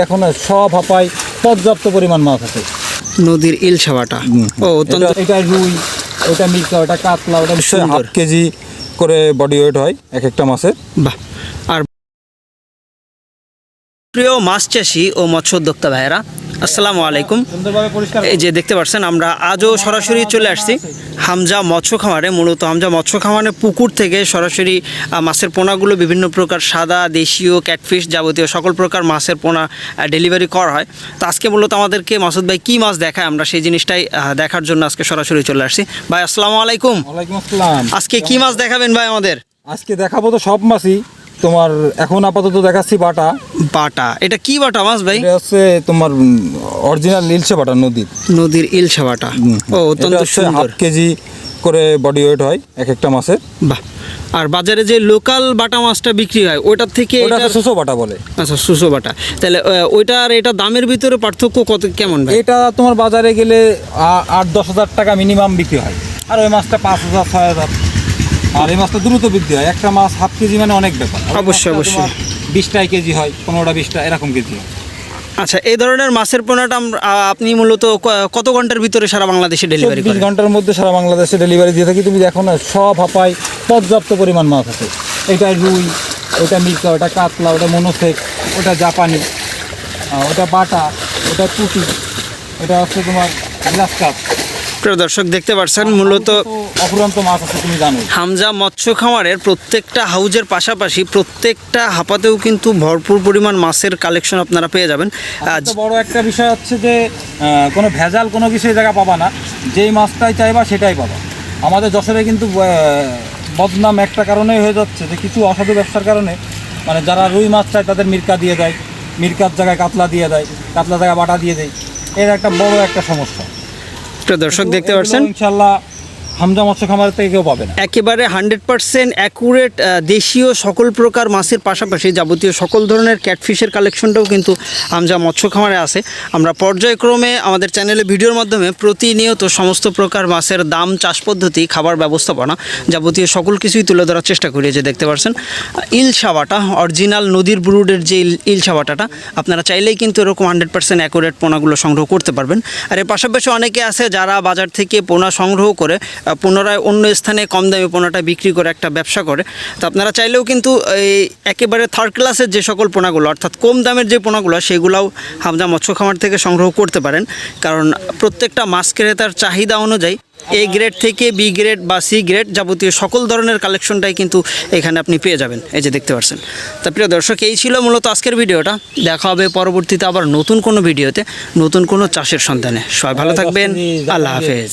এখন সব হাঁপায় পর্যাপ্ত পরিমাণ মাছ আছে নদীর ইলশা বাটা। ও এটা রুই, ওটা মির্কা, ওটা কাতলা, ওটা হাফ কেজি করে বডি ওয়েট হয় এক একটা মাছের। বাহ। আর প্রিয় মাছ চাষি ও মৎস্য উদ্যোক্তা ভাইয়েরা, আসসালামু আলাইকুম। এই যে দেখতে পাচ্ছেন, আমরা আজও সরাসরি চলে আসছি হামজা মৎস্য খামারে। মূলত হামজা মৎস্য খামারে পুকুর থেকে সরাসরি মাছের পোনাগুলো বিভিন্ন প্রকার সাদা, দেশীয়, ক্যাটফিশ যাবতীয় সকল প্রকার মাছের পোনা ডেলিভারি করা হয়। তো আজকে মূলত আমাদেরকে মাসুদ ভাই কী মাছ দেখায়, আমরা সেই জিনিসটাই দেখার জন্য আজকে সরাসরি চলে আসছি। ভাই আসসালামু আলাইকুম। ওয়ালাইকুম আসসালাম। আজকে কি মাছ দেখাবেন ভাই আমাদের? আজকে দেখাবো তো সব মাছই। তোমার এখন আপাতত দেখাচ্ছি বাটা। বাটা, এটা কি বাটা মাছ ভাই? এটা হচ্ছে তোমার অরিজিনাল ইলশা বাটা, নদীর ইলশা বাটা। ও অত্যন্ত সুন্দর। হাফ কেজি করে বডি ওয়েট হয় এক একটা মাছের। বাহ। আর বাজারে যে লোকাল বাটা মাছটা বিক্রি হয় ওটার থেকে এটা সুসো বাটা বলে। আচ্ছা, সুসো বাটা। তাহলে ওইটা আর এটা দামের ভিতরে পার্থক্য কত, কেমন ভাই? এটা তোমার বাজারে গেলে 8-10 হাজার টাকা মিনিমাম বিক্রি হয়, আর ওই মাছটা 5,000-6,000। আর এই মাছটা দ্রুত বৃদ্ধি হয়। একটা মাছ হাফ কেজি মানে অনেক ব্যাপার। অবশ্যই অবশ্যই। 20টাই কেজি হয়, 15টা 20টা এরকম কেজি হয়। আচ্ছা, এই ধরনের মাছের পোনাটা আপনি মূলত কত ঘন্টার ভিতরে সারা বাংলাদেশে ডেলিভারি করেন? 20 ঘন্টার মধ্যে সারা বাংলাদেশে ডেলিভারি দিয়ে থাকি। তুমি দেখো না, সব হাঁপায় পর্যাপ্ত পরিমাণ মাছ আছে। এটা রুই, ওটা মির্কা, ওটা কাতলা, ওটা মনোসেক, ওটা জাপানি, ওটা বাটা, ওটা পুঁটি, এটা হচ্ছে তোমার গ্লাস কাপ। প্রিয় দর্শক দেখতে পাচ্ছেন, মূলত অফুরন্ত মাছ আছে, তুমি জানো। হামজা মৎস্য খামারের প্রত্যেকটা হাউজের পাশাপাশি প্রত্যেকটা হাঁপাতেও কিন্তু ভরপুর পরিমাণ মাছের কালেকশন আপনারা পেয়ে যাবেন। আজ বড় একটা বিষয় হচ্ছে যে কোনো ভেজাল কোনো কিছু এই জায়গা পাবা না। যেই মাছটাই চাইবা সেটাই পাবা। আমাদের যশোরে কিন্তু বদনাম একটা কারণেই হয়ে যাচ্ছে, যে কিছু অসাধু ব্যবসার কারণে মানে যারা রুই মাছ চায় তাদের মির্কা দিয়ে দেয়, মির্কার জায়গায় কাতলা দিয়ে দেয়, কাতলা জায়গায় বাটা দিয়ে দেয়। এর একটা বড় একটা সমস্যা। দর্শক দেখতে পাচ্ছেন, ইনশাল্লাহ হামজা মৎস্য খামার থেকে কেউ পাবে না। একেবারে 100% অ্যাকুরেট দেশীয় সকল প্রকার মাছের পাশাপাশি যাবতীয় সকল ধরনের ক্যাটফিশের কালেকশনটাও কিন্তু হামজা মৎস্য খামারে আছে। আমরা পর্যায়ক্রমে আমাদের চ্যানেলে ভিডিওর মাধ্যমে প্রতিনিয়ত সমস্ত প্রকার মাছের দাম, চাষ পদ্ধতি, খাবার ব্যবস্থাপনা যাবতীয় সকল কিছুই তুলে ধরার চেষ্টা করি। যে দেখতে পাচ্ছেন ইলশা বাটা, অরিজিনাল নদীর ব্রুডের যে ইলশা বাটাটা, আপনারা চাইলেই কিন্তু এরকম 100% অ্যাকুরেট পোনাগুলো সংগ্রহ করতে পারবেন। আর এর পাশাপাশি অনেকে আছে যারা বাজার থেকে পোনা সংগ্রহ করে পুনরায় অন্য স্থানে কম দামে পোনাটা বিক্রি করে একটা ব্যবসা করে। তো আপনারা চাইলেও কিন্তু এই একেবারে থার্ড ক্লাসের যে সকল পোনাগুলো, অর্থাৎ কম দামের যে পোনাগুলো, সেগুলোও হামজা মৎস্য খামার থেকে সংগ্রহ করতে পারেন। কারণ প্রত্যেকটা মাছ ক্রেতার চাহিদা অনুযায়ী এ গ্রেড থেকে বি গ্রেড বা সি গ্রেড যাবতীয় সকল ধরনের কালেকশনটাই কিন্তু এখানে আপনি পেয়ে যাবেন। এই যে দেখতে পাচ্ছেন। তা প্রিয় দর্শক, এই ছিল মূলত আজকের ভিডিওটা। দেখা হবে পরবর্তীতে আবার নতুন কোনো ভিডিওতে, নতুন কোনো চাষের সন্ধানে। সবাই ভালো থাকবেন। আল্লাহ হাফেজ।